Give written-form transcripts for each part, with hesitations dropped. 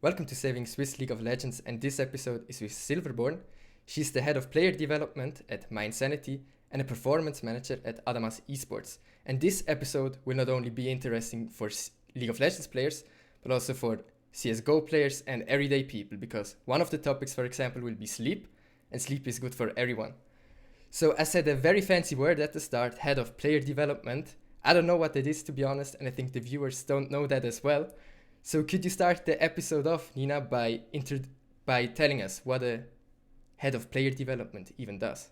Welcome to Saving Swiss League of Legends, and this episode is with Silverborn. She's the head of player development at mYindset and a performance manager at Adamas Esports. And this episode will not only be interesting for League of Legends players, but also for CSGO players and everyday people, because one of the topics, for example, will be sleep, and sleep is good for everyone. So I said a very fancy word at the start, head of player development. I don't know what that is, to be honest, and I think the viewers don't know that as well. So could you start the episode off, Nina, by telling us what a head of player development even does?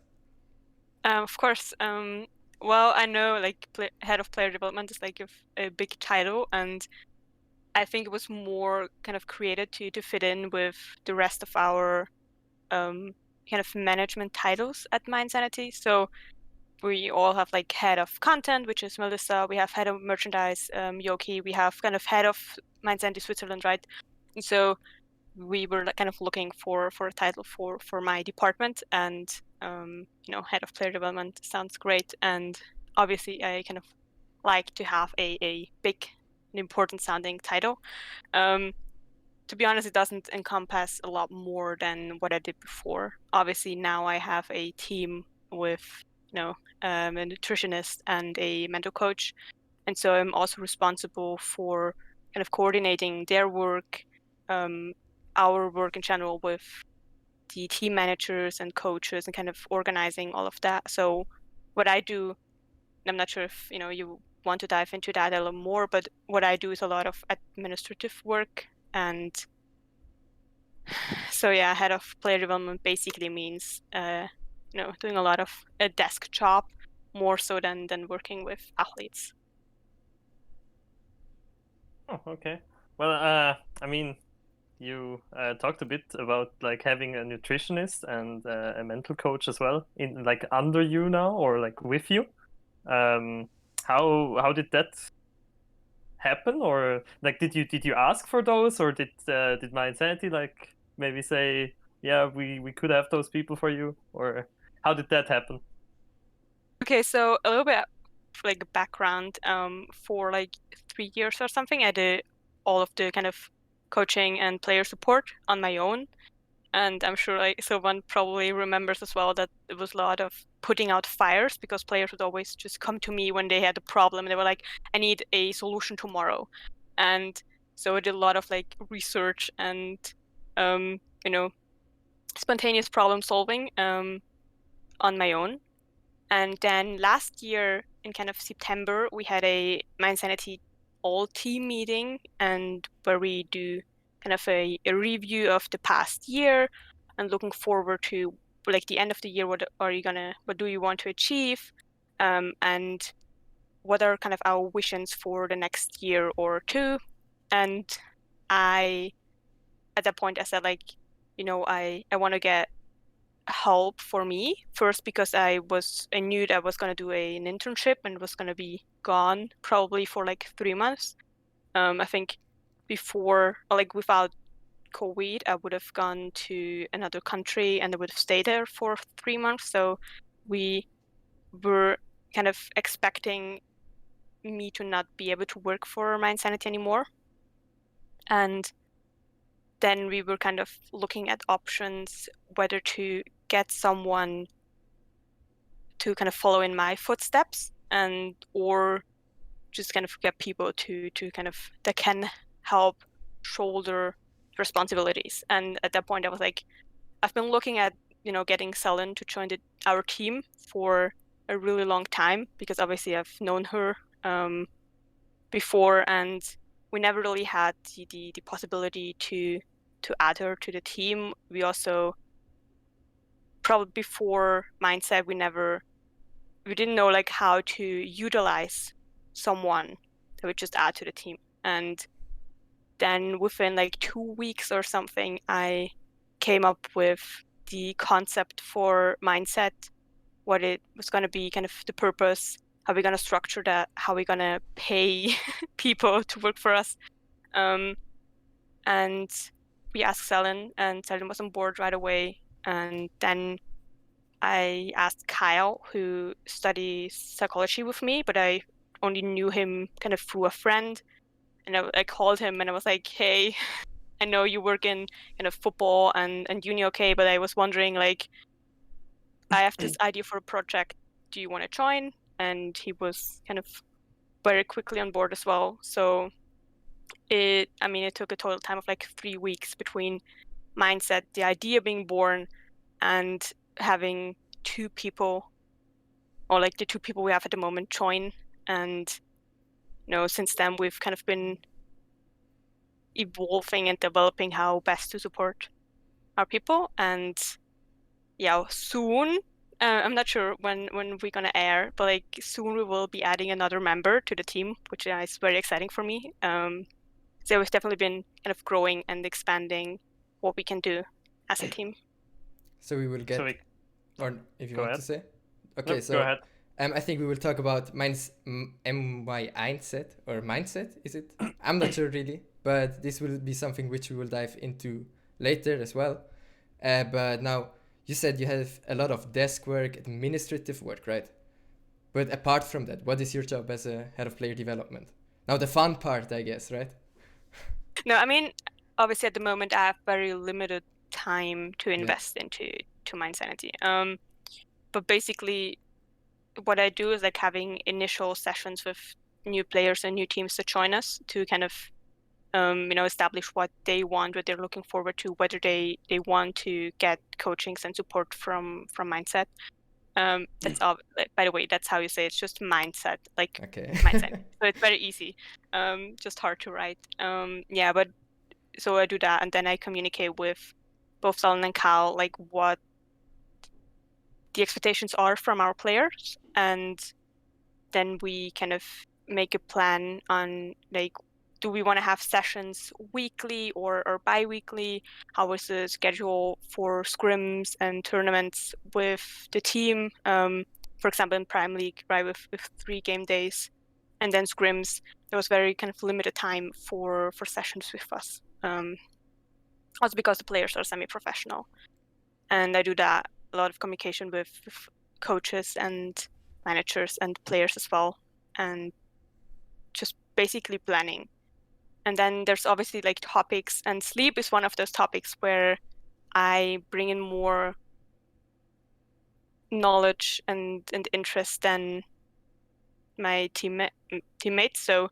Of course. Well, I know head of player development is like a big title, and I think it was more kind of created to fit in with the rest of our kind of management titles at mYindset. So we all have like head of content, which is Melissa. We have head of merchandise, Yoki. We have kind of head of mYindset Switzerland, right? And so we were kind of looking for a title for my department, and head of player development sounds great. And obviously I kind of like to have a big and important sounding title. To be honest, it doesn't encompass a lot more than what I did before. Obviously now I have a team with a nutritionist and a mental coach, and so I'm also responsible for kind of coordinating their work, our work in general with the team managers and coaches, and kind of organizing all of that. So what I do, I'm not sure if you want to dive into that a little more, but what I do is a lot of administrative work. And so yeah, head of player development basically means doing a lot of a desk job, more so than working with athletes. Oh, okay. Well, I mean, you talked a bit about like having a nutritionist and a mental coach as well in like under you now or like with you. How did that happen, or like did you ask for those, or did mYindset like maybe say, yeah, we could have those people for you, or how did that happen? Okay, so a little bit of, like background. For like 3 years or something, I did all of the kind of coaching and player support on my own. And I'm sure like Sylvan probably remembers as well that it was a lot of putting out fires, because players would always just come to me when they had a problem. They were like, I need a solution tomorrow. And so I did a lot of like research and spontaneous problem solving on my own. And then last year in kind of September, we had a mYindset all team meeting, and where we do kind of a review of the past year and looking forward to like the end of the year. What do you want to achieve? And what are kind of our visions for the next year or two? And at that point, I said, like, I want to get help for me first, because I knew that I was going to do an internship and was going to be gone probably for like 3 months. I think before, like without COVID, I would have gone to another country and I would have stayed there for 3 months. So we were kind of expecting me to not be able to work for mYindset anymore. And then we were kind of looking at options, whether to get someone to kind of follow in my footsteps, or just kind of get people to kind of that can help shoulder responsibilities. And at that point I was like, I've been looking at getting Selen to join our team for a really long time, because obviously I've known her before, and we never really had the possibility to add her to the team. We also, probably before mYindset, we didn't know like how to utilize someone that would just add to the team. And then within like 2 weeks or something, I came up with the concept for mYindset, what it was going to be, kind of the purpose, how we're going to structure that, how we're going to pay people to work for us. And we asked Selen, and Selen was on board right away. And then I asked Kyle, who studies psychology with me, but I only knew him kind of through a friend. And I called him and I was like, hey, I know you work in kind of football and uni, okay, but I was wondering, like, I have this idea for a project. Do you want to join? And he was kind of very quickly on board as well. So it took a total time of like 3 weeks between mYindset, the idea being born, and having 2 people, or like the 2 people we have at the moment, join. And since then we've kind of been evolving and developing how best to support our people. And yeah, soon, I'm not sure when we're gonna air, but like soon we will be adding another member to the team, which is very exciting for me. So it's definitely been kind of growing and expanding what we can do as a team. So we will get, or if you want ahead. to say, okay. No, So go ahead. I think we will talk about mYindset or mindset. Is it? I'm not sure really, but this will be something which we will dive into later as well. But now you said you have a lot of desk work, administrative work, right? But apart from that, what is your job as a head of player development? Now the fun part, I guess, right? No, I mean, obviously at the moment I have very limited time to invest into mYinsanity. But basically what I do is like having initial sessions with new players and new teams to join us to kind of establish what they want, what they're looking forward to, whether they want to get coachings and support from mYindset. That's all. By the way, that's how you say it. It's just mYindset, like mYindset. So it's very easy, just hard to write. Yeah, but so I do that, and then I communicate with both Solon and Cal, like what the expectations are from our players, and then we kind of make a plan on like, do we want to have sessions weekly or bi-weekly? How is the schedule for scrims and tournaments with the team? For example, in Prime League, right, with 3 game days, and then scrims, there was very kind of limited time for sessions with us. Also because the players are semi-professional, and I do that, a lot of communication with coaches and managers and players as well, and just basically planning. And then there's obviously like topics, and sleep is one of those topics where I bring in more knowledge and interest than my teammates. So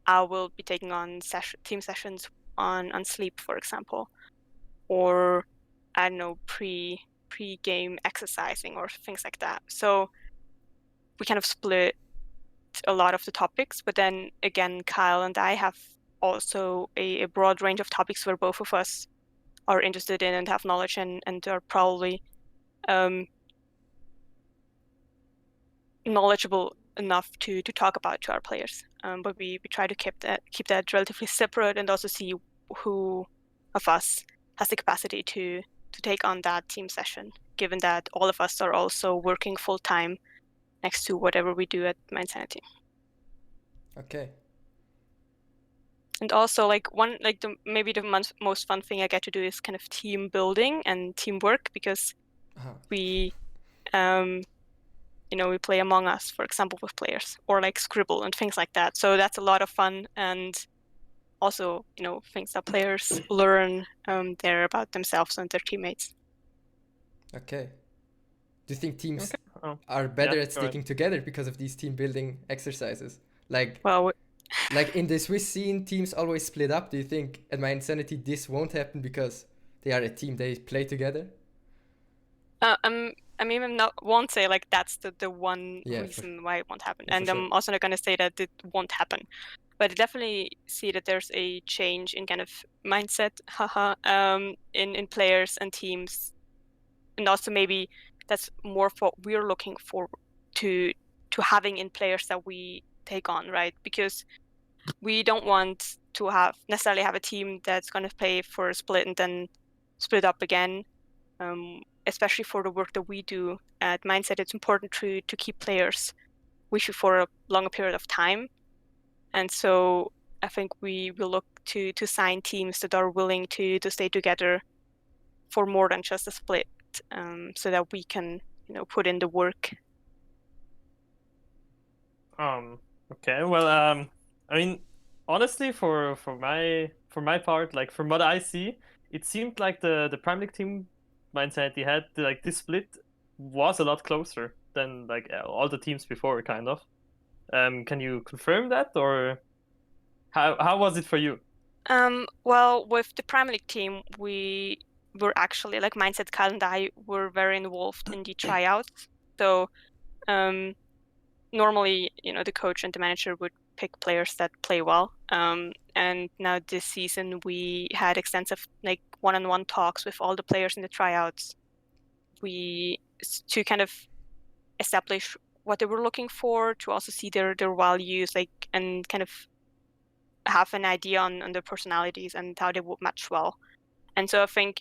I will be taking on team sessions on sleep, for example, or I don't know, pre-game exercising or things like that. So we kind of split a lot of the topics, but then again, Kyle and I have also a broad range of topics where both of us are interested in and have knowledge and are probably knowledgeable enough to talk about to our players. But we try to keep that relatively separate, and also see who of us has the capacity to take on that team session, given that all of us are also working full time next to whatever we do at mYinsanity. Okay. And also, like maybe the most fun thing I get to do is kind of team building and teamwork, because we we play Among Us, for example, with players, or like Scribble and things like that. So that's a lot of fun, and also things that players learn there about themselves and their teammates. Okay. Do you think teams are better at sticking together because of these team building exercises? Like, well, like in the Swiss scene, teams always split up. Do you think at mYinsanity this won't happen because they are a team, they play together? Won't say like that's the one reason why it won't happen, and I'm also not going to say that it won't happen, but I definitely see that there's a change in kind of mindset, in players and teams, and also maybe that's more of what we're looking for to having in players that we take on, right? Because we don't want to necessarily have a team that's going to play for a split and then split up again. Especially for the work that we do at mYindset, it's important to keep players with you for a longer period of time. And so I think we will look to sign teams that are willing to stay together for more than just a split, so that we can put in the work. Okay, well, I mean, honestly, for for my part, like from what I see, it seemed like the Prime League team mYindset had like this split was a lot closer than like all the teams before, kind of. Can you confirm that, or how was it for you? Well, with the Premier League team, we were actually like mYindset Cal and I were very involved in the tryouts. So normally, the coach and the manager would pick players that play well. And now this season we had extensive like one-on-one talks with all the players in the tryouts. To kind of establish what they were looking for, to also see their values, like, and kind of have an idea on their personalities and how they would match well. And so I think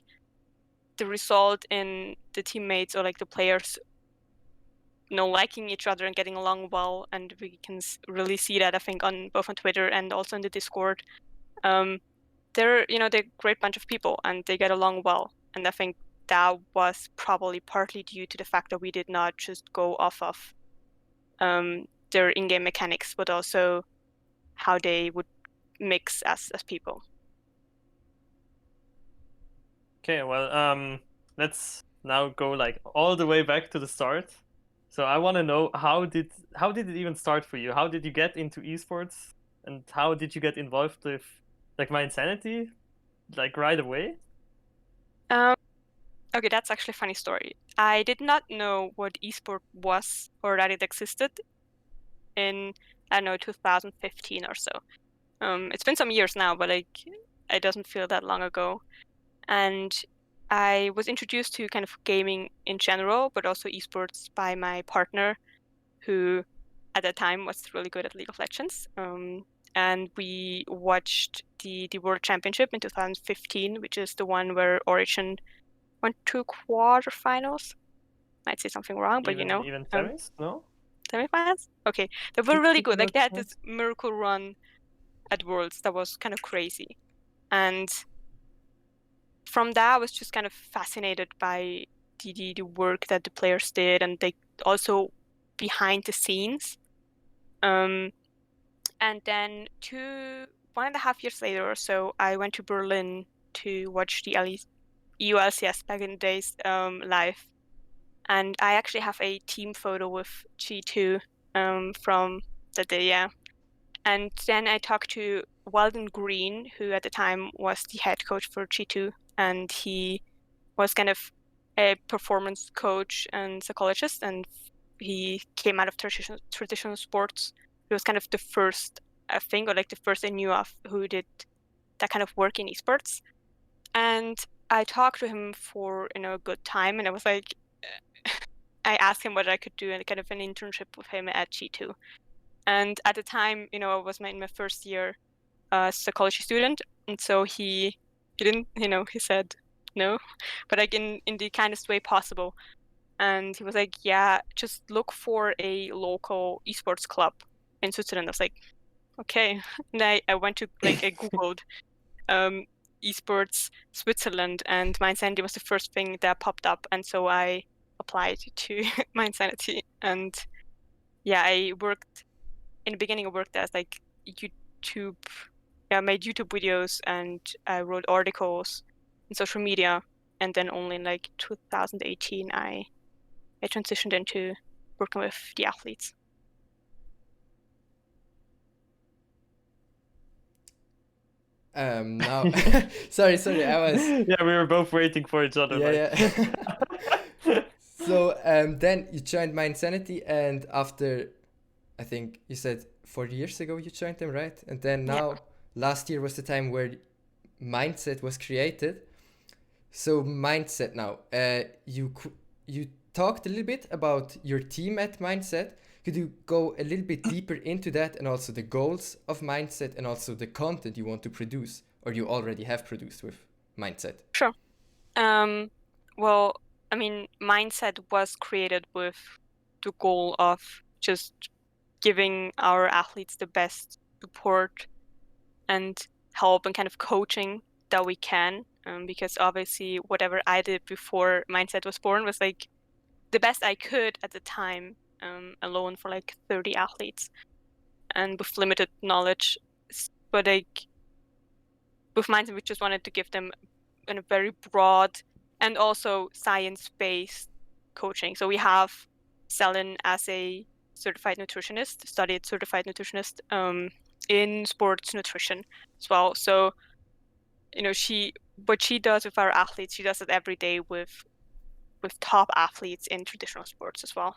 the result in the teammates or like the players liking each other and getting along well, and we can really see that, I think, on both on Twitter and also in the Discord. They're a great bunch of people and they get along well, and I think that was probably partly due to the fact that we did not just go off of their in-game mechanics, but also how they would mix as people. Okay, well, let's now go like all the way back to the start. So I want to know how did it even start for you? How did you get into esports, and how did you get involved with like mYinsanity, like right away? Okay, that's actually a funny story. I did not know what esport was or that it existed in, I don't know, 2015 or so. It's been some years now, but like it doesn't feel that long ago. And I was introduced to kind of gaming in general, but also esports by my partner, who at that time was really good at League of Legends. And we watched the World Championship in 2015, which is the one where Origin went to quarterfinals. Might say something wrong, but even semis, no? Semifinals? Okay, they were really good. Like they had Yeah. this miracle run at Worlds that was kind of crazy. And from that, I was just kind of fascinated by the work that the players did, and they also behind the scenes. And then 1.5 years later or so, I went to Berlin to watch the EULCS back in the days live. And I actually have a team photo with G2 from that day, yeah. And then I talked to Weldon Green, who at the time was the head coach for G2, and he was kind of a performance coach and psychologist, and he came out of traditional sports. He was kind of the first, I think, or like the first I knew of who did that kind of work in esports. And I talked to him for a good time, and I was like, I asked him what I could do and kind of an internship with him at G2. And at the time, I was in my first year psychology student, and so he didn't, he said no, but like in the kindest way possible. And he was like, yeah, just look for a local esports club in Switzerland. I was like, okay. And I went to like I googled esports Switzerland, and mYinsanity was the first thing that popped up, and so I applied to mYinsanity. And yeah, in the beginning I worked as like YouTube, I made YouTube videos and I wrote articles in social media, and then only in like 2018 I transitioned into working with the athletes. Now, sorry, I was. Yeah, we were both waiting for each other. Yeah. So then you joined mYinsanity, and after, I think you said 4 years ago you joined them, right? And then now, last year was the time where mYindset was created. So mYindset now, you talked a little bit about your team at mYindset. Could you go a little bit deeper into that, and also the goals of mYindset, and also the content you want to produce, or you already have produced with mYindset? Sure. Well, I mean, mYindset was created with the goal of just giving our athletes the best support and help and kind of coaching that we can, because obviously whatever I did before mYindset was born was like the best I could at the time, alone for like 30 athletes and with limited knowledge. But with mindset, we just wanted to give them a very broad and also science-based coaching. So we have Selin as a certified nutritionist, studied certified nutritionist in sports nutrition as well. So, what she does with our athletes, she does it every day with top athletes in traditional sports as well.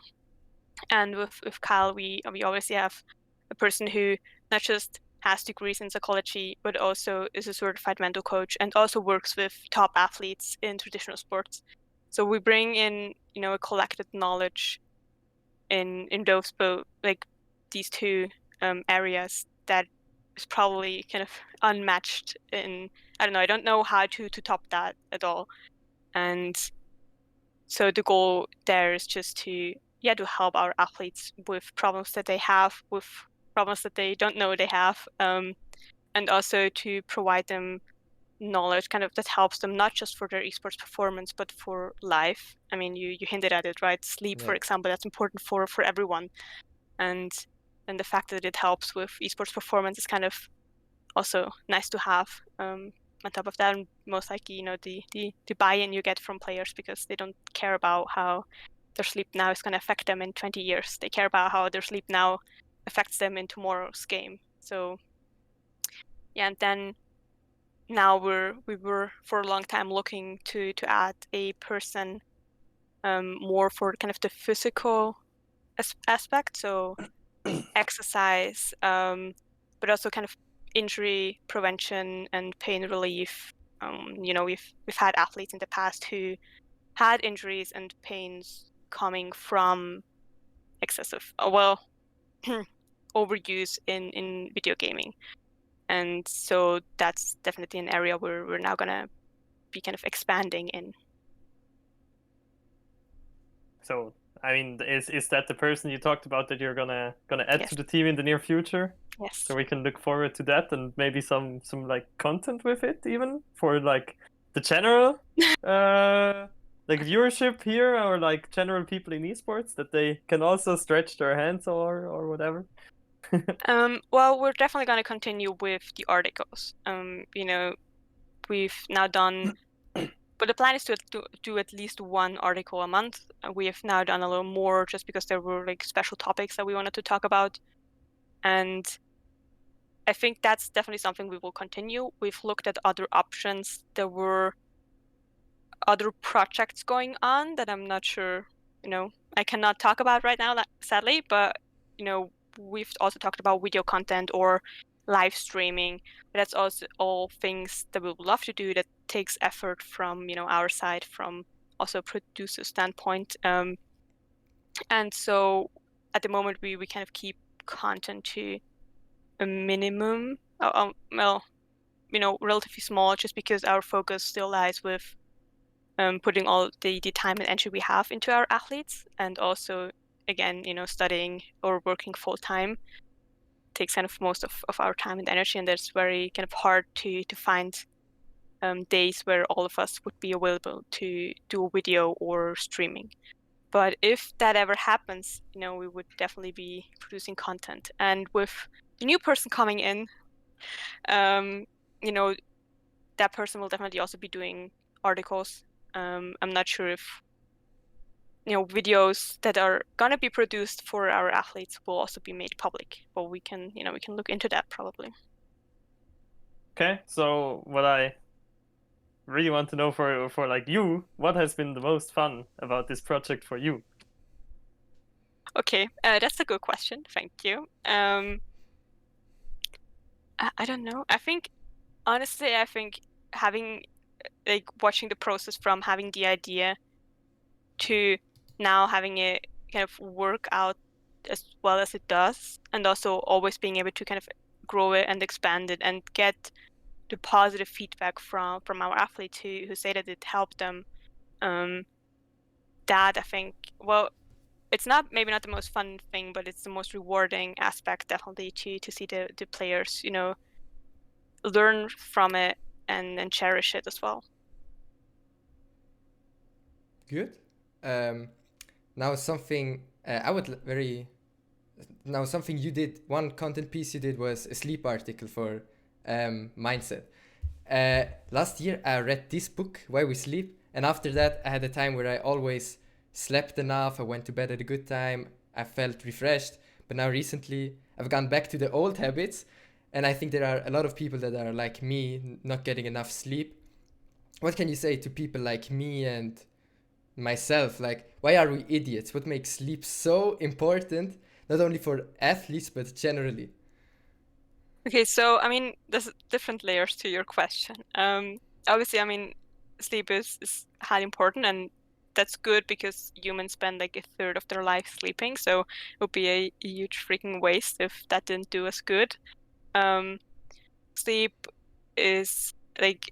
And with Kyle, we obviously have a person who not just has degrees in psychology, but also is a certified mental coach and also works with top athletes in traditional sports. So we bring in, a collected knowledge in those both, like these two areas that is probably kind of unmatched in, I don't know, I don't know how to top that at all. And so the goal there is just to help our athletes with problems that they have, with problems that they don't know they have, and also to provide them knowledge kind of that helps them not just for their esports performance, but for life. I mean, you hinted at it, right? Sleep, for example, that's important for everyone. And the fact that it helps with esports performance is kind of also nice to have. On top of that, and most likely, the buy-in you get from players, because they don't care about how their sleep now is going to affect them in 20 years. They care about how their sleep now affects them in tomorrow's game. So, and then now we were for a long time looking to add a person more for kind of the physical aspect, so exercise, but also kind of injury prevention and pain relief. We've had athletes in the past who had injuries and pains coming from excessive, overuse in video gaming. And so that's definitely an area where we're now gonna be kind of expanding in. So, I mean, is that the person you talked about that you're gonna add to the team in the near future? Yes. So we can look forward to that, and maybe some like content with it, even for like the general like viewership here, or like general people in esports, that they can also stretch their hands or whatever. Well, we're definitely going to continue with the articles. We've now done, but the plan is to do at least one article a month. We have now done a little more just because there were like special topics that we wanted to talk about. And I think that's definitely something we will continue. We've looked at other options. There were other projects going on that I'm not sure, I cannot talk about right now, sadly, but, we've also talked about video content or live streaming. But that's also all things that we would love to do that takes effort from, our side, from also a producer standpoint. And so at the moment, we kind of keep content to a minimum, relatively small, just because our focus still lies with putting all the time and energy we have into our athletes, and also, again, studying or working full time takes kind of most of our time and energy, and that's very kind of hard to find days where all of us would be available to do video or streaming. But if that ever happens, we would definitely be producing content. And with the new person coming in, that person will definitely also be doing articles. I'm not sure if videos that are gonna be produced for our athletes will also be made public, but we can look into that probably. Okay, so what I really want to know for like you, what has been the most fun about this project for you? Okay, that's a good question. Thank you. I don't know. Honestly, I think having, like, watching the process from having the idea to now having it kind of work out as well as it does, and also always being able to kind of grow it and expand it and get the positive feedback from our athletes who say that it helped them. That, I think, well, it's maybe not the most fun thing, but it's the most rewarding aspect, definitely, to see the players, learn from it and cherish it as well. Good. Now something something you did, one content piece you did was a sleep article for mYindset. Last year I read this book, Why We Sleep, and after that I had a time where I always slept enough, I went to bed at a good time, I felt refreshed. But now recently I've gone back to the old habits, and I think there are a lot of people that are like me, not getting enough sleep. What can you say to people like me and myself? Like, why are we idiots? What makes sleep so important, not only for athletes, but generally? Okay, so I mean, there's different layers to your question. Obviously, I mean, sleep is highly important, and that's good because humans spend like a third of their life sleeping. So it would be a huge freaking waste if that didn't do us good. Um, Sleep is like,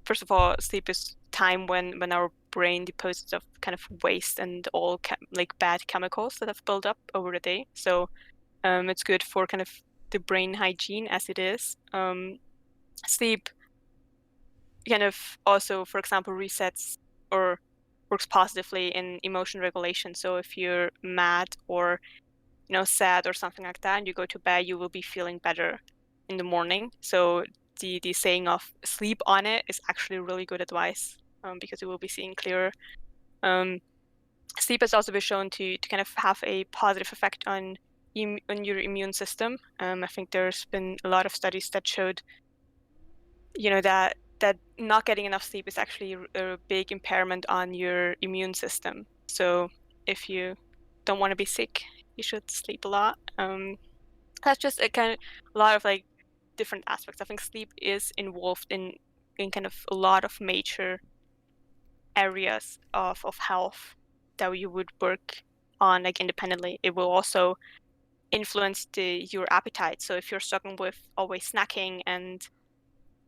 first of all, sleep is time when our brain deposits of kind of waste and all like bad chemicals that have built up over the day. So it's good for kind of the brain hygiene as it is. Sleep kind of also, for example, resets or works positively in emotion regulation. So if you're mad or sad or something like that, and you go to bed, you will be feeling better in the morning. So the saying of sleep on it is actually really good advice because you will be seeing clearer. Sleep has also been shown to kind of have a positive effect on your immune system. I think there's been a lot of studies that showed, that not getting enough sleep is actually a big impairment on your immune system. So if you don't want to be sick, you should sleep a lot. That's just a lot of like different aspects. I think sleep is involved in kind of a lot of major areas of health that you would work on like independently. It will also influence your appetite. So if you're struggling with always snacking, and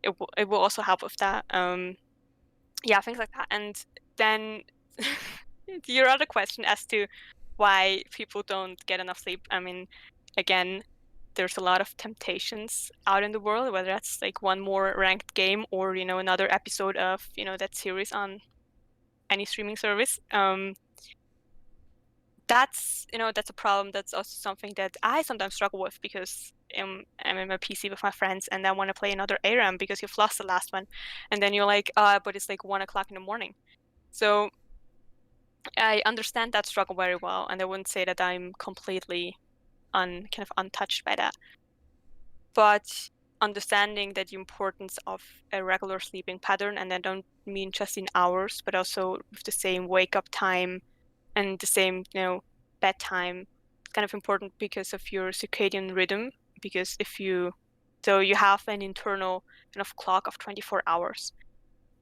it will also help with that. Yeah, things like that. And then your other question as to why people don't get enough sleep. I mean, again, there's a lot of temptations out in the world, whether that's like one more ranked game or another episode of that series on any streaming service. That's a problem. That's also something that I sometimes struggle with because I'm in my PC with my friends and I want to play another ARAM because you've lost the last one, and then you're like, but it's like 1 o'clock in the morning. So I understand that struggle very well, and I wouldn't say that I'm completely kind of untouched by that. But understanding that the importance of a regular sleeping pattern, and I don't mean just in hours, but also with the same wake up time and the same, bedtime, it's kind of important because of your circadian rhythm. Because you have an internal kind of clock of 24 hours.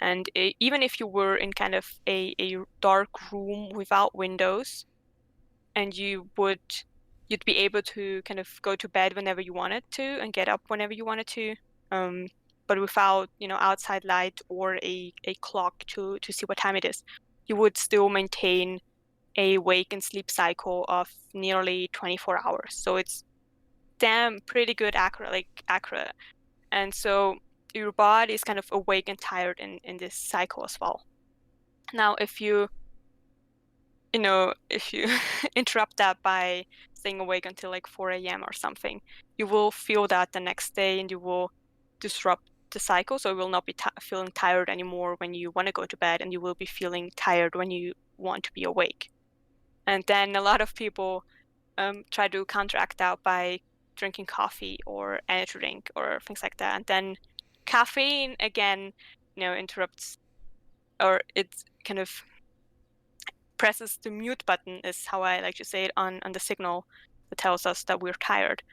And even if you were in kind of a dark room without windows, and you'd be able to kind of go to bed whenever you wanted to and get up whenever you wanted to, but without outside light or a clock to see what time it is, you would still maintain a wake and sleep cycle of nearly 24 hours. So it's pretty good accurate. And so your body is kind of awake and tired in this cycle as well. Now, if you interrupt that by staying awake until like 4 a.m. or something, you will feel that the next day and you will disrupt the cycle. So you will not be feeling tired anymore when you want to go to bed, and you will be feeling tired when you want to be awake. And then a lot of people try to counteract that by drinking coffee or energy drink or things like that. And then caffeine, again, interrupts, or it kind of presses the mute button, is how I like to say it, on the signal that tells us that we're tired.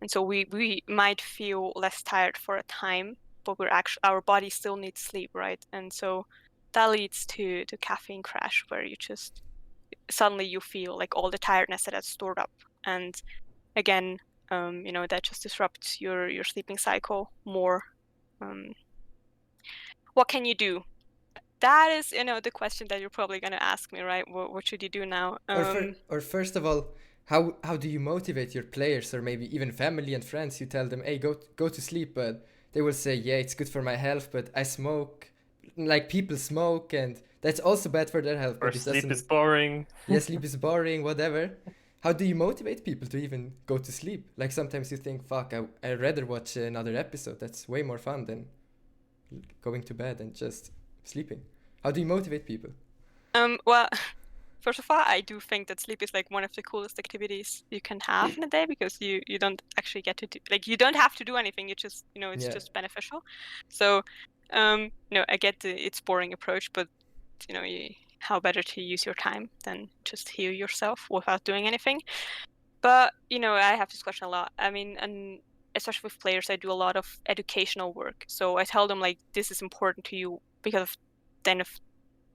And so we might feel less tired for a time, but our body still needs sleep, right? And so that leads to caffeine crash, where you just suddenly you feel like all the tiredness that has stored up. And again, that just disrupts your sleeping cycle more. What can you do? That is, the question that you're probably going to ask me, right? What should you do now? Or first of all, how do you motivate your players, or maybe even family and friends? You tell them, hey, go to sleep, but they will say, yeah, it's good for my health, but I smoke. Like, people smoke, and that's also bad for their health. Or But it sleep doesn't. is boring. Yeah, sleep is boring, whatever. How do you motivate people to even go to sleep? Like, sometimes you think, fuck, I'd rather watch another episode. That's way more fun than going to bed and just sleeping. How do you motivate people? Well, first of all, I do think that sleep is like one of the coolest activities you can have in a day, because you don't actually get to do, like, you don't have to do anything. You just, it's Yeah. just beneficial. So, I get it's boring approach, but how better to use your time than just heal yourself without doing anything. But I have this question a lot. I mean, and especially with players, I do a lot of educational work. So I tell them, like, this is important to you because of then of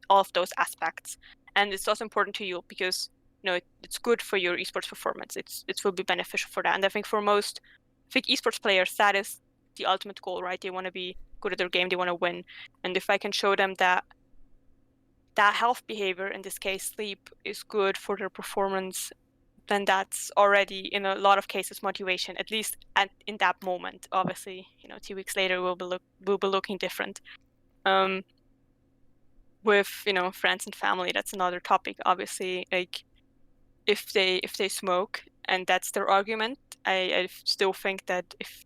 all of those aspects, and it's also important to you because it's good for your esports performance. It will be beneficial for that. And I think for most, esports players, that is the ultimate goal, right? They want to be good at their game. They want to win. And if I can show them that health behavior, in this case sleep, is good for their performance, then that's already in a lot of cases motivation, at least in that moment. Obviously 2 weeks later will be looking different. With friends and family, that's another topic. Obviously, like, if they smoke and that's their argument, I still think that if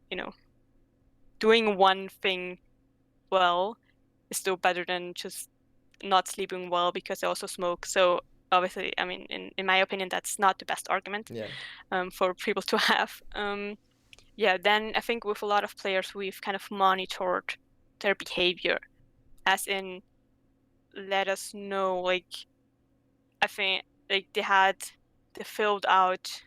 doing one thing well is still better than just not sleeping well because they also smoke. So obviously, I mean, in my opinion, that's not the best argument for people to have. Then I think with a lot of players, we've kind of monitored their behavior, as in let us know, like, I think, like, they filled out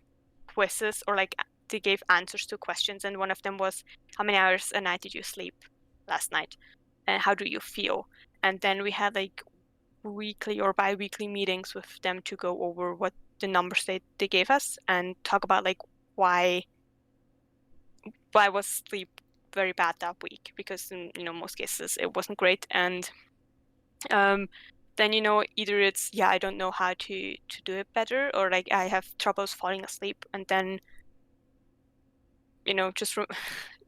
quizzes, or like they gave answers to questions, and one of them was, how many hours a night did you sleep last night, and how do you feel? And then we had like weekly or bi-weekly meetings with them to go over what the numbers they gave us, and talk about like why was sleep very bad that week, because in most cases it wasn't great. And then either it's, I don't know how to do it better, or like I have troubles falling asleep, and then just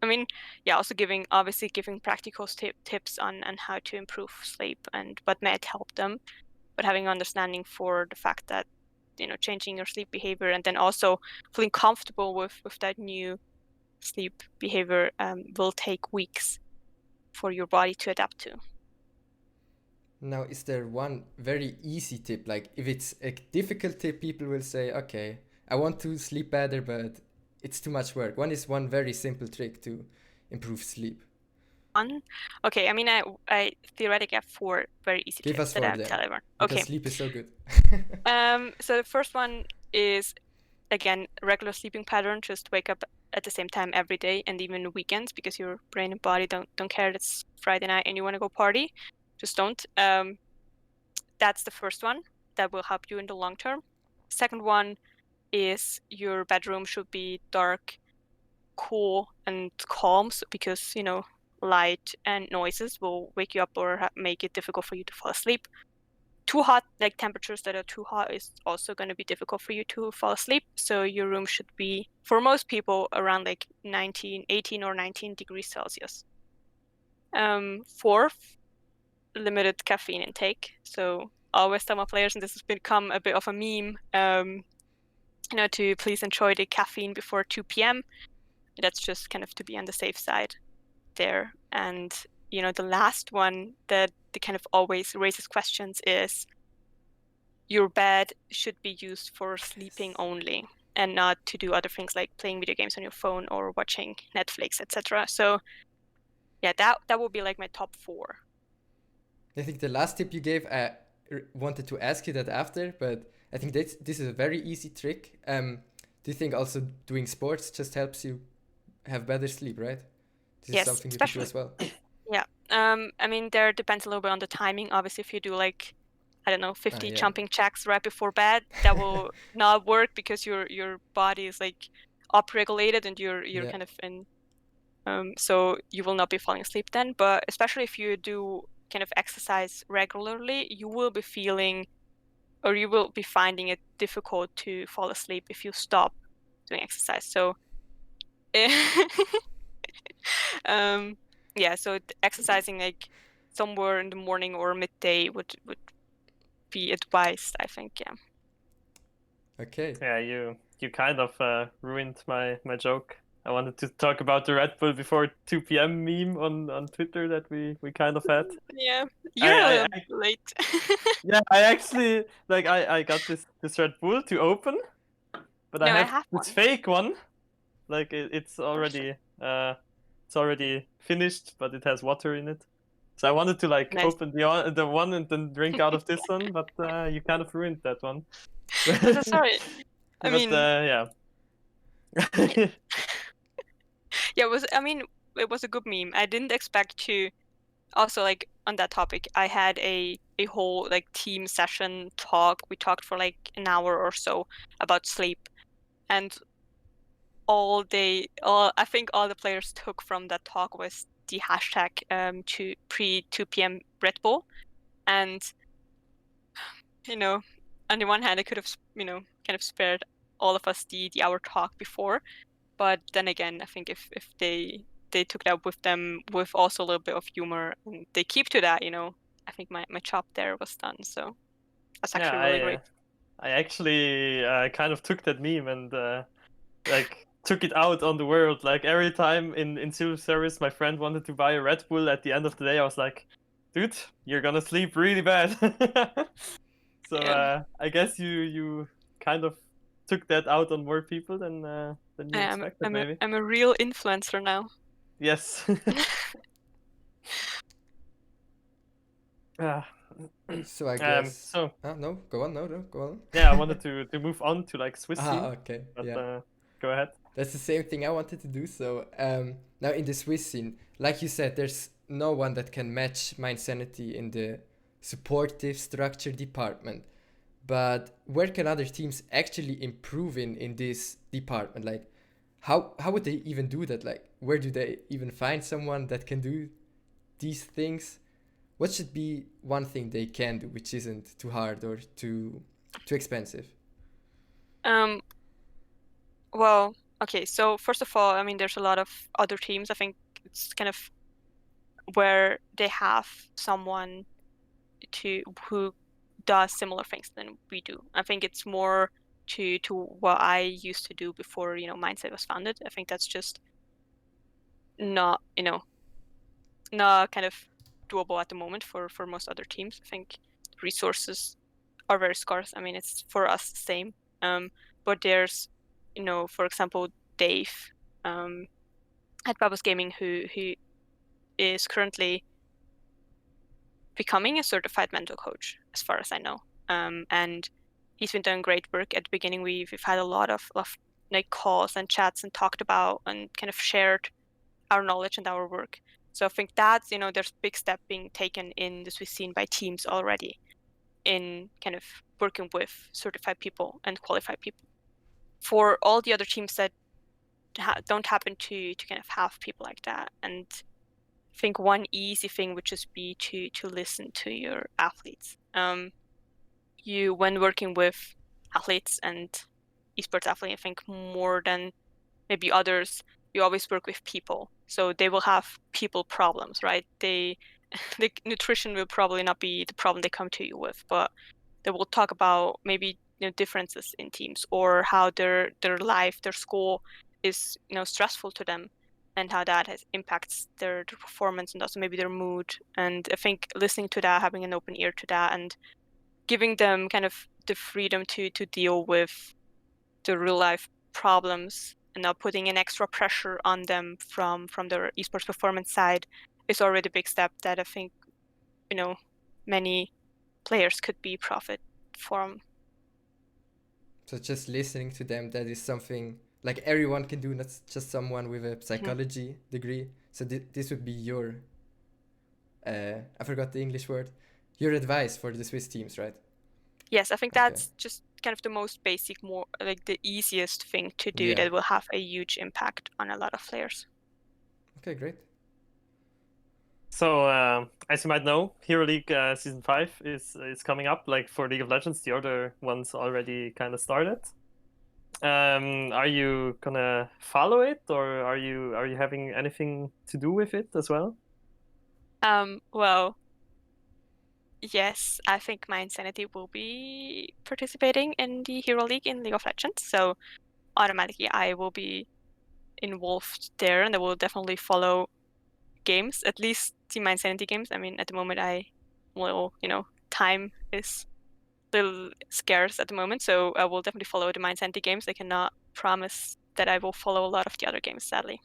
I mean, also giving practical tips on how to improve sleep and what might help them, but having understanding for the fact that changing your sleep behavior, and then also feeling comfortable with that new sleep behavior will take weeks for your body to adapt to. Now, is there one very easy tip? Like, if it's a difficult tip, people will say, okay, I want to sleep better, but it's too much work. One very simple trick to improve sleep. Okay, I mean, I theoretically have 4 very easy Give tips us that I 4 then, tell everyone. because Okay. sleep is so good. So the first one is, again, regular sleeping pattern. Just wake up at the same time every day, and even weekends, because your brain and body don't care it's Friday night and you want to go party. Just don't. That's the first one that will help you in the long term. Second one is your bedroom should be dark, cool, and calm, because light and noises will wake you up or make it difficult for you to fall asleep. Too hot, like temperatures that are too hot, is also going to be difficult for you to fall asleep. So your room should be, for most people, around like 18 or 19 degrees Celsius. Fourth, limited caffeine intake. So always tell my players, and this has become a bit of a meme, to please enjoy the caffeine before 2 p.m. That's just kind of to be on the safe side there. And the last one that kind of always raises questions is, your bed should be used for sleeping only, and not to do other things like playing video games on your phone or watching Netflix, etc. So that would be like my top 4. I think the last tip you gave, I wanted to ask you that after, but I think this is a very easy trick. Do you think also doing sports just helps you have better sleep, right? This Yes, is something you can do as well. Yeah. I mean, there depends a little bit on the timing. Obviously, if you do like, I don't know, 50 jumping jacks right before bed, that will not work, because your body is like upregulated, and you're kind of in. So you will not be falling asleep then. But especially if you do kind of exercise regularly, you will be feeling, or you will be finding it difficult to fall asleep if you stop doing exercise. So, so exercising like somewhere in the morning or midday would be advised, I think. Okay. Yeah, you kind of ruined my joke. I wanted to talk about the Red Bull before 2 p.m. meme on Twitter that we kind of had. Yeah, you're a little late. Yeah, I actually I got this Red Bull to open, but No, I I have have this one. fake one. Like it's already finished, but it has water in it. So I wanted to like Nice. open the one and then drink out of this one, but you kind of ruined that one. I'm so sorry. I But mean, yeah. yeah, it was a good meme. I didn't expect to. Also, like on that topic, I had a whole like team session talk. We talked for like an hour or so about sleep, and I think all the players took from that talk was the hashtag to pre 2 p.m. Red Bull, and you know, on the one hand, I could have kind of spared all of us the hour talk before, but then again, I think if they took that with them with also a little bit of humor and they keep to that, I think my job there was done. So that's actually really Yeah, great. I actually kind of took that meme and like took it out on the world. Like every time in civil service, my friend wanted to buy a Red Bull. At the end of the day, I was like, "Dude, you're gonna sleep really bad." So Yeah. I guess you kind of took that out on more people than you expected, maybe. I'm a real influencer now. Yes. Yeah. So I guess. So No, go on. No, go on. yeah, I wanted to move on to like Swiss scene, Okay, but yeah. go ahead. That's the same thing I wanted to do. So now in the Swiss scene, like you said, there's no one that can match mYindsanity in the supportive structure department. But where can other teams actually improve in this department? Like, how would they even do that? Like, where do they even find someone that can do these things? What should be one thing they can do which isn't too hard or too expensive? Well, okay. So first of all, I mean, there's a lot of other teams. I think it's kind of where they have someone who does similar things than we do. I think it's more to what I used to do before, mYindset was founded. I think that's just not, not kind of doable at the moment for most other teams. I think resources are very scarce. I mean, it's for us the same. But there's, for example, Dave at Babos Gaming who is currently becoming a certified mental coach, as far as I know. And he's been doing great work. At the beginning, we've had a lot of like calls and chats and talked about and kind of shared our knowledge and our work. So I think that's, there's big step being taken in the Swiss scene by teams already in kind of working with certified people and qualified people. For all the other teams that don't happen to kind of have people like that, and I think one easy thing would just be to listen to your athletes. You when working with athletes and esports athletes, I think more than maybe others, you always work with people. So they will have people problems, right? The nutrition will probably not be the problem they come to you with, but they will talk about maybe differences in teams or how their life, their school is stressful to them and how that impacts their performance and also maybe their mood. And I think listening to that, having an open ear to that, and giving them kind of the freedom to deal with the real life problems and not putting an extra pressure on them from their esports performance side is already a big step that I think many players could be profit from. So just listening to them, that is something like everyone can do, not just someone with a psychology degree. So this would be your, I forgot the English word, your advice for the Swiss teams, right? Yes, I think that's just kind of the most basic, more like the easiest thing to do that will have a huge impact on a lot of players. Okay, great. So as you might know, Hero League Season 5 is coming up. Like for League of Legends, the other ones already kind of started. Are you gonna follow it, or are you having anything to do with it as well? Well, yes, I think mYindsanity will be participating in the Hero League in League of Legends. So automatically I will be involved there, and I will definitely follow games, at least the mYindset games. I mean, at the moment, time is a little scarce at the moment, so I will definitely follow the mYindset games. I cannot promise that I will follow a lot of the other games, sadly.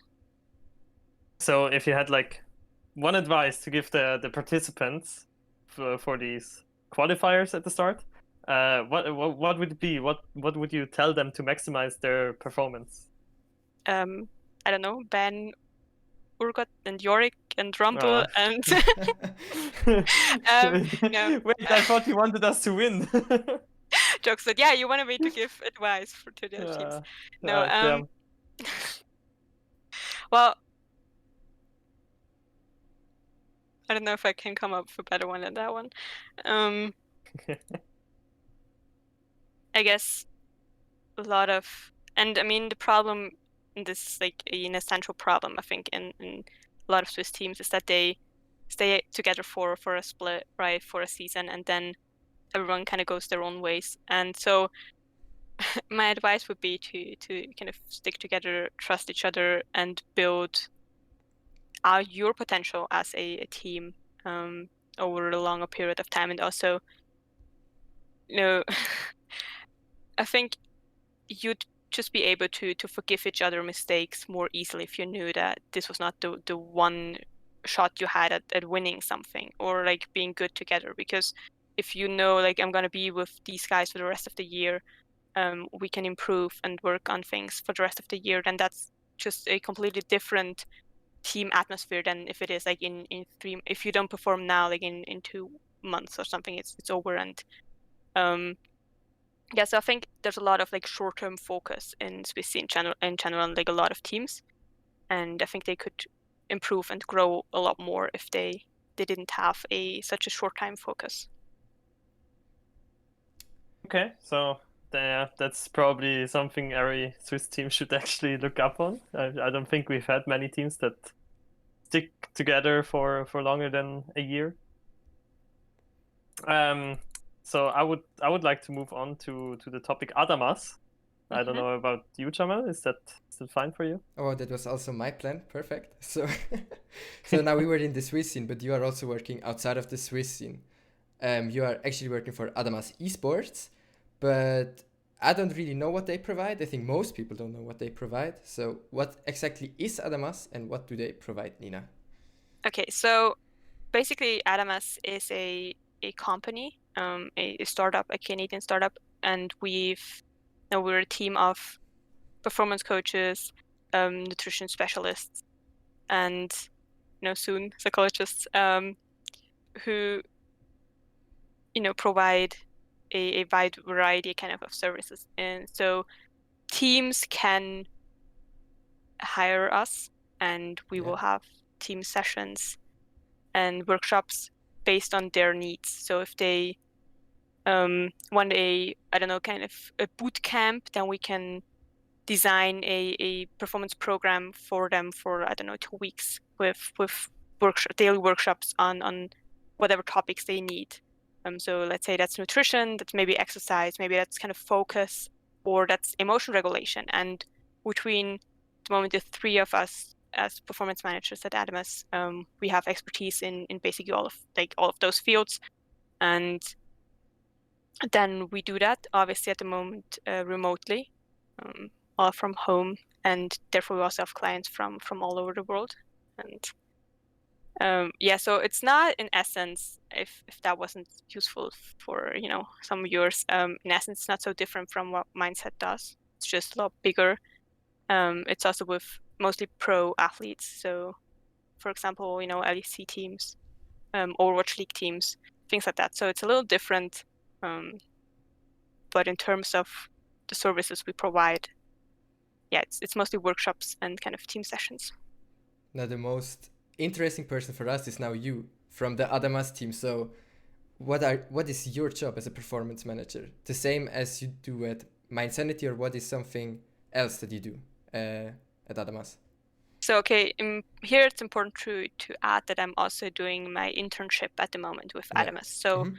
So if you had like one advice to give the participants for these qualifiers at the start, what would it be? What would you tell them to maximize their performance? I don't know, ban Urgot and Yorick and Rumble and no. Wait, I thought you wanted us to win. Jokes that you wanted me to give advice to the teams. No, well, I don't know if I can come up with a better one than that one. I guess a lot of, and I mean, the problem, this is like an essential problem, I think, in a lot of Swiss teams is that they stay together for a split, right, for a season, and then everyone kind of goes their own ways. And so my advice would be to kind of stick together, trust each other, and build your potential as a team over a longer period of time. And also, I think you'd just be able to forgive each other mistakes more easily if you knew that this was not the one shot you had at winning something or like being good together. Because if you know, like, I'm gonna be with these guys for the rest of the year, we can improve and work on things for the rest of the year, then that's just a completely different team atmosphere than if it is like in if you don't perform now, like in 2 months or something, it's over. And so I think there's a lot of like short-term focus in Swiss in general, and like a lot of teams, and I think they could improve and grow a lot more if they didn't have such a short-time focus. Okay, so that's probably something every Swiss team should actually look up on. I don't think we've had many teams that stick together for longer than a year. So I would like to move on to the topic Adamas. I don't know about you, Jamel. Is that fine for you? Oh, that was also my plan. Perfect. So, so now we were in the Swiss scene, but you are also working outside of the Swiss scene. You are actually working for Adamas Esports, but I don't really know what they provide. I think most people don't know what they provide. So what exactly is Adamas and what do they provide, Nina? Okay, so basically Adamas is a company, a startup, a Canadian startup, and we're a team of performance coaches, nutrition specialists, and soon psychologists, who provide a wide variety kind of services. And so teams can hire us, and we will have team sessions and workshops based on their needs. So if they want kind of a boot camp, then we can design a performance program for them for 2 weeks with daily workshops on whatever topics they need. So let's say that's nutrition, that's maybe exercise, maybe that's kind of focus, or that's emotion regulation. And between the moment the three of us as performance managers at Adamas, we have expertise in basically all of those fields. And then we do that obviously at the moment remotely, all from home, and therefore we also have clients from all over the world. And so it's not, in essence, if that wasn't useful for some viewers, in essence it's not so different from what mYindset does. It's just a lot bigger. It's also with mostly pro athletes, so for example LEC teams, Overwatch League teams, things like that. So it's a little different, but in terms of the services we provide, it's mostly workshops and kind of team sessions. Now the most interesting person for us is now you from the Adamas team. So what is your job as a performance manager? The same as you do at mYindset, or what is something else that you do at Adamas? So here it's important to add that I'm also doing my internship at the moment with Adamas. So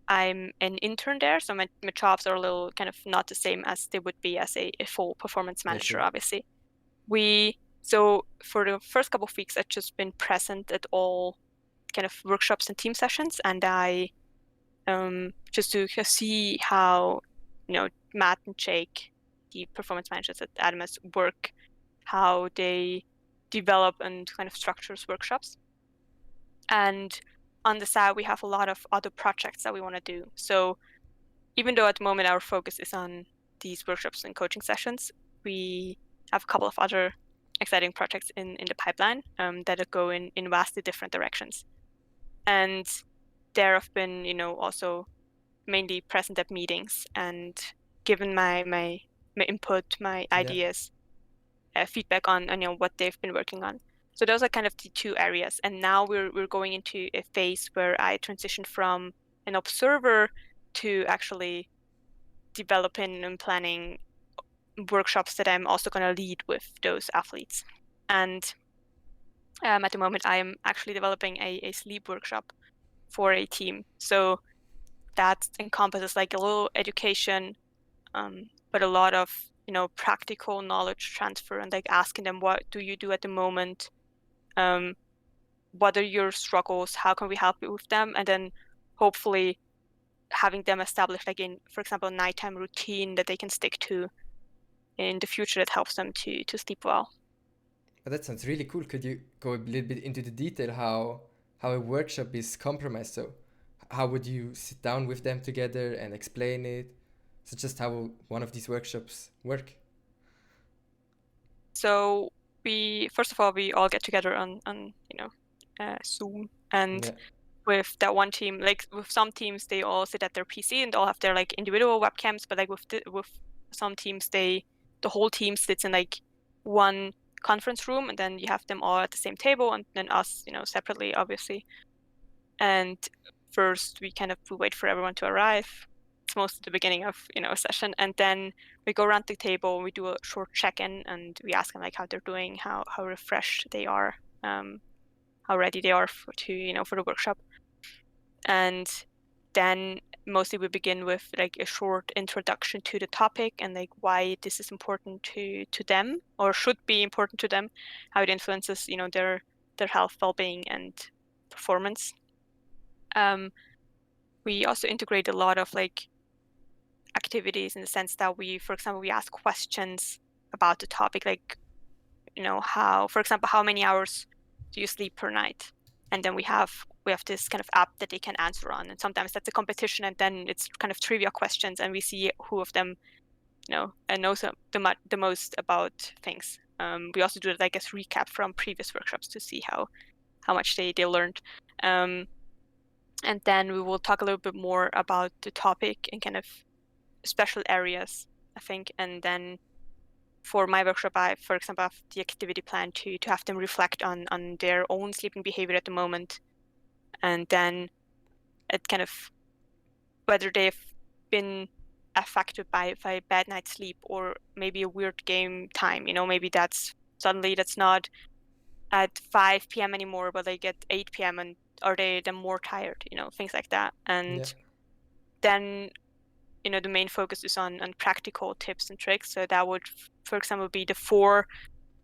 I'm an intern there, so my jobs are a little kind of not the same as they would be as a full performance manager, sure. obviously. So for the first couple of weeks, I've just been present at all kind of workshops and team sessions, and I just to see how, Matt and Jake, the performance managers at Adamas, work, how they develop and kind of structures workshops. And on the side, we have a lot of other projects that we want to do. So even though at the moment our focus is on these workshops and coaching sessions, we have a couple of other exciting projects in the pipeline that go in vastly different directions. And there I've been, also mainly present at meetings and given my input, my ideas, feedback on what they've been working on. So those are kind of the two areas. And now we're going into a phase where I transition from an observer to actually developing and planning workshops that I'm also going to lead with those athletes. And at the moment, I am actually developing a sleep workshop for a team. So that encompasses like a little education, but a lot of practical knowledge transfer and like asking them, what do you do at the moment? What are your struggles? How can we help you with them? And then hopefully having them establish like for example, a nighttime routine that they can stick to in the future that helps them to sleep well. But that sounds really cool. Could you go a little bit into the detail how a workshop is compromised? So how would you sit down with them together and explain it? So just how one of these workshops work? So first of all, we all get together on Zoom, and with that one team, like with some teams, they all sit at their PC and all have their like individual webcams, but like with some teams, the whole team sits in like one conference room, and then you have them all at the same table, and then us, separately, obviously. And first, we wait for everyone to arrive. It's mostly the beginning of a session, and then we go around the table. We do a short check-in, and we ask them like how they're doing, how refreshed they are, how ready they are for the workshop. And then mostly we begin with like a short introduction to the topic and like why this is important to them or should be important to them, how it influences their health, well-being, and performance. We also integrate a lot of like activities in the sense that for example, we ask questions about the topic, like for example, how many hours do you sleep per night? And then we have this kind of app that they can answer on, and sometimes that's a competition, and then it's kind of trivia questions, and we see who of them knows the most about things. We also do like a recap from previous workshops to see how much they learned. And then we will talk a little bit more about the topic and kind of special areas, I think. And then for my workshop, I, for example, have the activity plan to have them reflect on their own sleeping behavior at the moment, and then it kind of whether they've been affected by bad night's sleep or maybe a weird game time. Maybe that's not at 5 p.m. anymore, but they get 8 p.m. and are they're more tired? Things like that. And then the main focus is on practical tips and tricks. So that would, for example, be the 4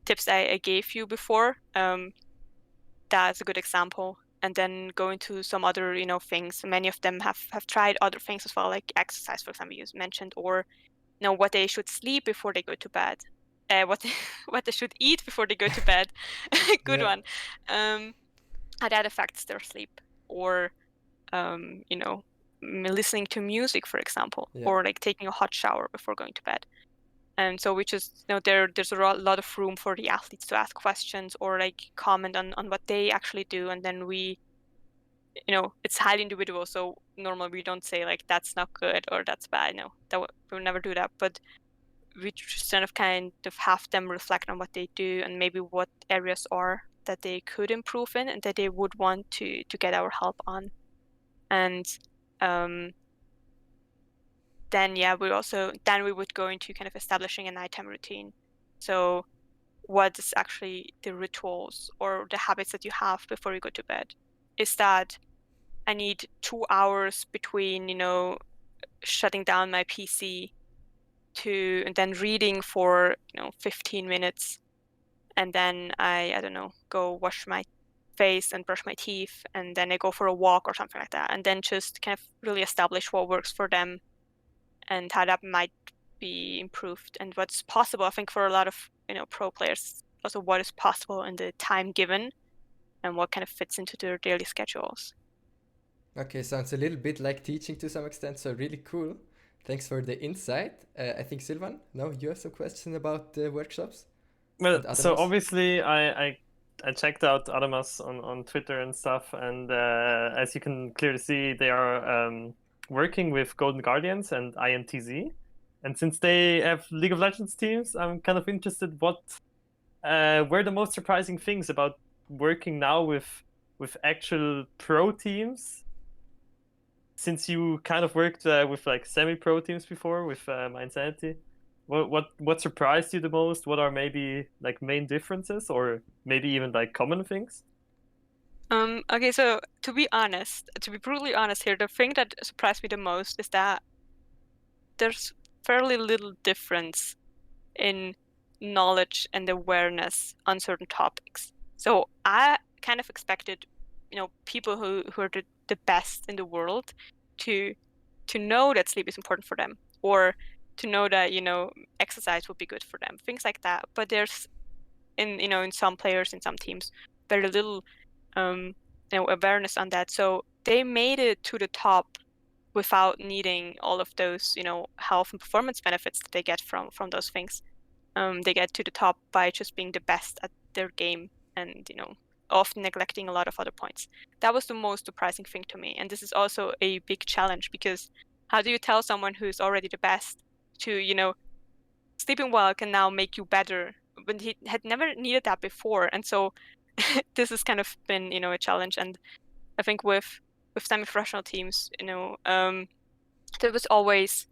tips I gave you before. That's a good example. And then go into some other, things. Many of them have tried other things as well, like exercise, for example, you mentioned, or what they should sleep before they go to bed, what they should eat before they go to bed. Good one. How that affects their sleep, or listening to music, for example, or like taking a hot shower before going to bed. And so we just there's a lot of room for the athletes to ask questions or like comment on what they actually do, and then we it's highly individual, so normally we don't say like that's not good or that's bad. No, we'll never do that, but we just kind of have them reflect on what they do and maybe what areas are that they could improve in and that they would want to get our help on. And then we would go into kind of establishing a nighttime routine. So what is actually the rituals or the habits that you have before you go to bed? Is that I need 2 hours between, shutting down my PC and then reading for, 15 minutes. And then I don't know, go wash my face and brush my teeth, and then I go for a walk or something like that. And then just kind of really establish what works for them and how that might be improved and what's possible. I think for a lot of, pro players, also what is possible in the time given and what kind of fits into their daily schedules. Okay, sounds a little bit like teaching to some extent, so really cool. Thanks for the insight. I think Silvan, no, you have some questions about the workshops? Well, And so Adamas? obviously I checked out Adamas on Twitter and stuff, and as you can clearly see, they are working with Golden Guardians and INTZ. And since they have League of Legends teams, I'm kind of interested what were the most surprising things about working now with actual pro teams, since you kind of worked with like semi-pro teams before with mYindset. What surprised you the most? What are maybe like main differences, or maybe even like common things? Okay, so to be brutally honest here, the thing that surprised me the most is that there's fairly little difference in knowledge and awareness on certain topics. So I kind of expected, people who are the best in the world to know that sleep is important for them, or to know that, exercise would be good for them, things like that. But there's in some players, in some teams, very little awareness on that. So they made it to the top without needing all of those, health and performance benefits that they get from those things. They get to the top by just being the best at their game and, often neglecting a lot of other points. That was the most surprising thing to me. And this is also a big challenge, because how do you tell someone who's already the best to, sleeping well can now make you better when he had never needed that before? And so this has kind of been, a challenge. And I think with semi-professional teams, there was always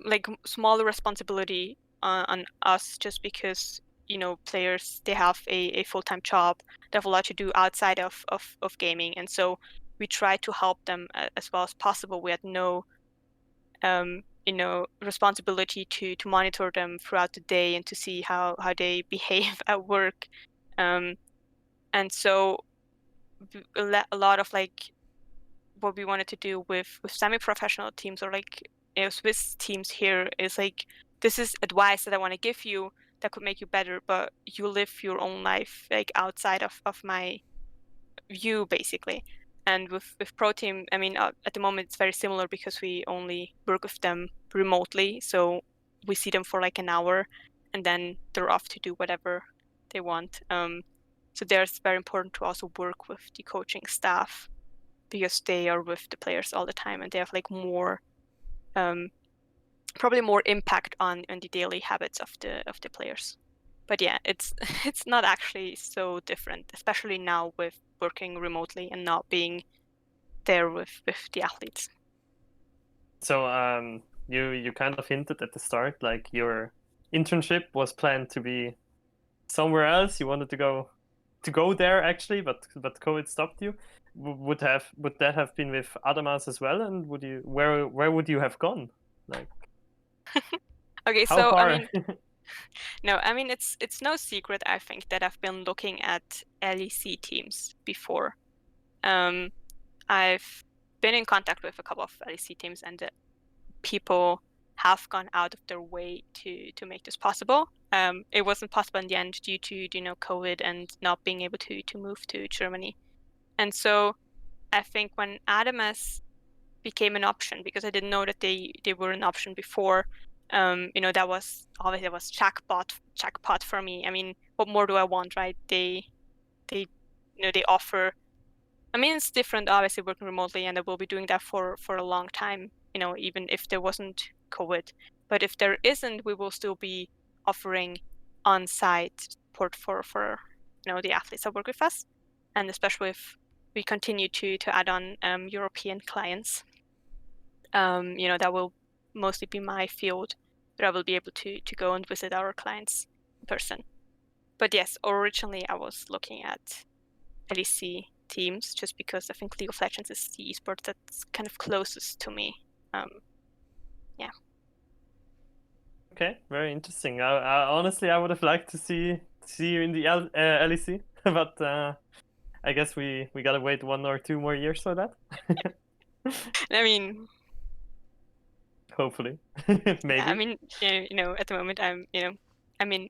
like smaller responsibility on us, just because, players, they have a full-time job, they have a lot to do outside of gaming, and so we try to help them as well as possible. We had no responsibility to monitor them throughout the day and to see how they behave at work, and so a lot of like what we wanted to do with semi-professional teams, or like, Swiss teams here, is like, this is advice that I want to give you that could make you better, but you live your own life like outside of my view, basically. And with pro team, I mean, at the moment it's very similar, because we only work with them remotely, so we see them for like an hour and then they're off to do whatever they want. So there's very important to also work with the coaching staff, because they are with the players all the time and they have like more, probably more impact on the daily habits of the players. But yeah, it's it's not actually so different, especially now with working remotely and not being there with the athletes. So you kind of hinted at the start, like your internship was planned to be somewhere else. You wanted to go there actually, but COVID stopped you. Would that have been with Adamas as well? And where would you have gone? Like, Okay, how so far? I mean, no, I mean, it's no secret, I think, that I've been looking at LEC teams before. I've been in contact with a couple of LEC teams, and people have gone out of their way to make this possible. It wasn't possible in the end due to COVID and not being able to move to Germany. And so I think when Adamas became an option, because I didn't know that they were an option before, that was obviously, that was jackpot for me. I mean, what more do I want, right? They they offer, I mean, it's different obviously working remotely, and I will be doing that for a long time, even if there wasn't COVID. But if there isn't, we will still be offering on-site support for the athletes that work with us, and especially if we continue to add on European clients. That will mostly be my field, but I will be able to go and visit our clients in person. But yes, originally I was looking at LEC teams, just because I think League of Legends is the esport that's kind of closest to me. Yeah. Okay, very interesting. Honestly, I would have liked to see you in the LEC, but I guess we gotta wait 1 or 2 more years for that. I mean, hopefully, maybe. yeah, I mean, at the moment I'm in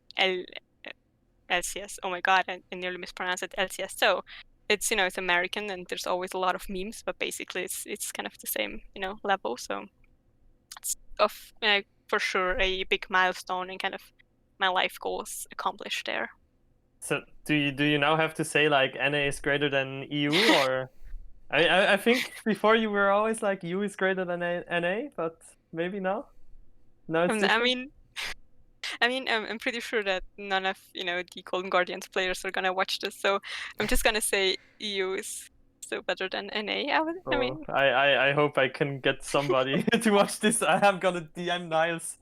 LCS. Oh my god, I nearly mispronounced it. LCS. So it's it's American, and there's always a lot of memes, but basically it's kind of the same level. So it's for sure a big milestone and kind of my life goals accomplished there. So do you now have to say like NA is greater than EU, or I think before you were always like EU is greater than NA, but maybe now it's different? I mean, I'm pretty sure that none of the Golden Guardians players are gonna watch this, so I'm just gonna say EU is still better than NA. I hope I can get somebody to watch this. I am gonna DM Niles.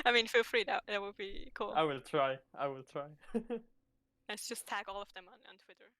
I mean, feel free. That would be cool. I will try. Let's just tag all of them on Twitter.